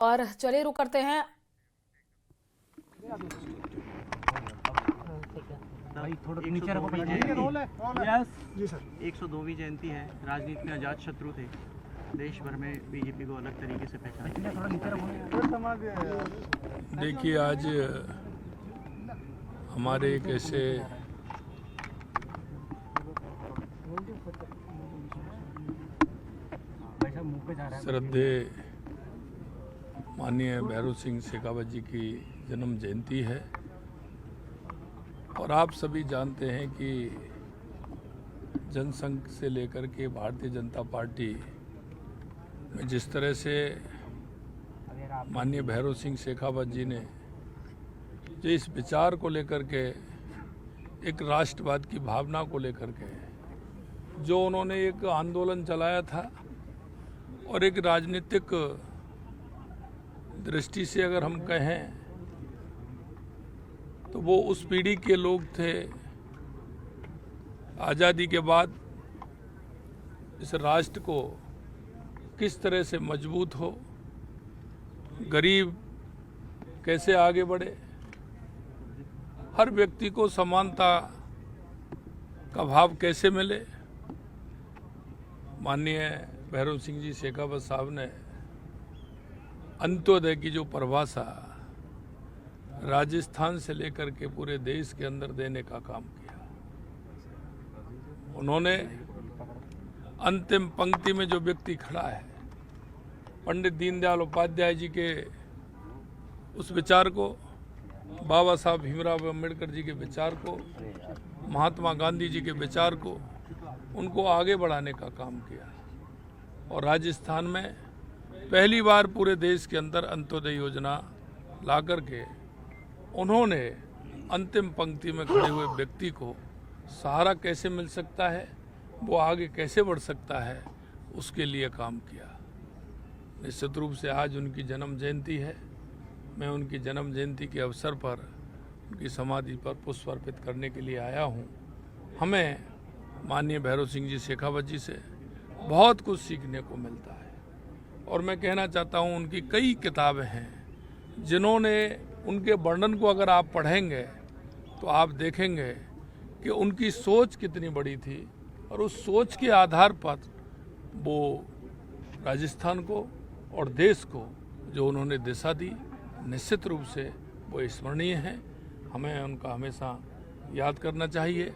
और चलिए रुक करते हैं। भाई थोड़ा नीचे रखो भाई। जी सर। 102वीं जयंती है। राजनीति में अजात शत्रु थे। देश भर में बीजेपी को अलग तरीके से पहचाना। देखिए, आज हमारे एक ऐसे श्रद्धेय माननीय भैरव सिंह शेखावत जी की जन्म जयंती है और आप सभी जानते हैं कि जनसंघ से लेकर के भारतीय जनता पार्टी में जिस तरह से माननीय भैरव सिंह शेखावत जी ने जो इस विचार को लेकर के, एक राष्ट्रवाद की भावना को लेकर के जो उन्होंने एक आंदोलन चलाया था और एक राजनीतिक दृष्टि से अगर हम कहें तो वो उस पीढ़ी के लोग थे। आज़ादी के बाद इस राष्ट्र को किस तरह से मजबूत हो, गरीब कैसे आगे बढ़े, हर व्यक्ति को समानता का भाव कैसे मिले। माननीय भैरव सिंह जी शेखावत साहब ने अंत्योदय की जो परिभाषा राजस्थान से लेकर के पूरे देश के अंदर देने का काम किया। उन्होंने अंतिम पंक्ति में जो व्यक्ति खड़ा है, पंडित दीनदयाल उपाध्याय जी के उस विचार को, बाबा साहब भीमराव अम्बेडकर जी के विचार को, महात्मा गांधी जी के विचार को, उनको आगे बढ़ाने का काम किया। और राजस्थान में पहली बार पूरे देश के अंदर अंत्योदय योजना ला करके उन्होंने अंतिम पंक्ति में खड़े हुए व्यक्ति को सहारा कैसे मिल सकता है, वो आगे कैसे बढ़ सकता है, उसके लिए काम किया। निश्चित रूप से आज उनकी जन्म जयंती है। मैं उनकी जन्म जयंती के अवसर पर उनकी समाधि पर पुष्प अर्पित करने के लिए आया हूँ। हमें माननीय भैरव सिंह जी शेखावत जी से बहुत कुछ सीखने को मिलता है और मैं कहना चाहता हूँ उनकी कई किताबें हैं जिन्होंने उनके वर्णन को अगर आप पढ़ेंगे तो आप देखेंगे कि उनकी सोच कितनी बड़ी थी और उस सोच के आधार पर वो राजस्थान को और देश को जो उन्होंने दिशा दी, निश्चित रूप से वो स्मरणीय हैं। हमें उनका हमेशा याद करना चाहिए।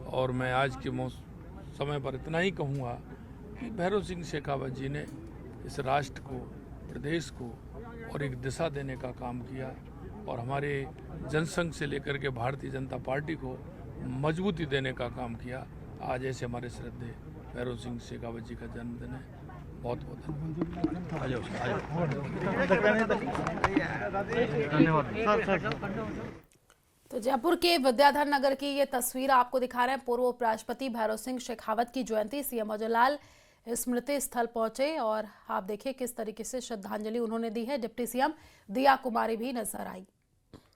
और मैं आज के समय पर इतना ही कहूँगा कि भैरव सिंह शेखावत जी ने इस राष्ट्र को, प्रदेश को और एक दिशा देने का काम किया और हमारे जनसंघ से लेकर के भारतीय जनता पार्टी को मजबूती देने का काम किया। आज ऐसे हमारे श्रद्धेय भैरव सिंह शेखावत जी का जन्मदिन है। बहुत बहुत धन्यवाद। तो जयपुर के विद्याधर नगर की ये तस्वीर आपको दिखा रहे हैं। पूर्व उपराष्ट्रपति भैरव सिंह शेखावत की जयंती, सीएम अजय लाल स्मृति स्थल पहुंचे और आप देखिए किस तरीके से श्रद्धांजलि उन्होंने दी है। डिप्टी सीएम दिया कुमारी भी नजर आई।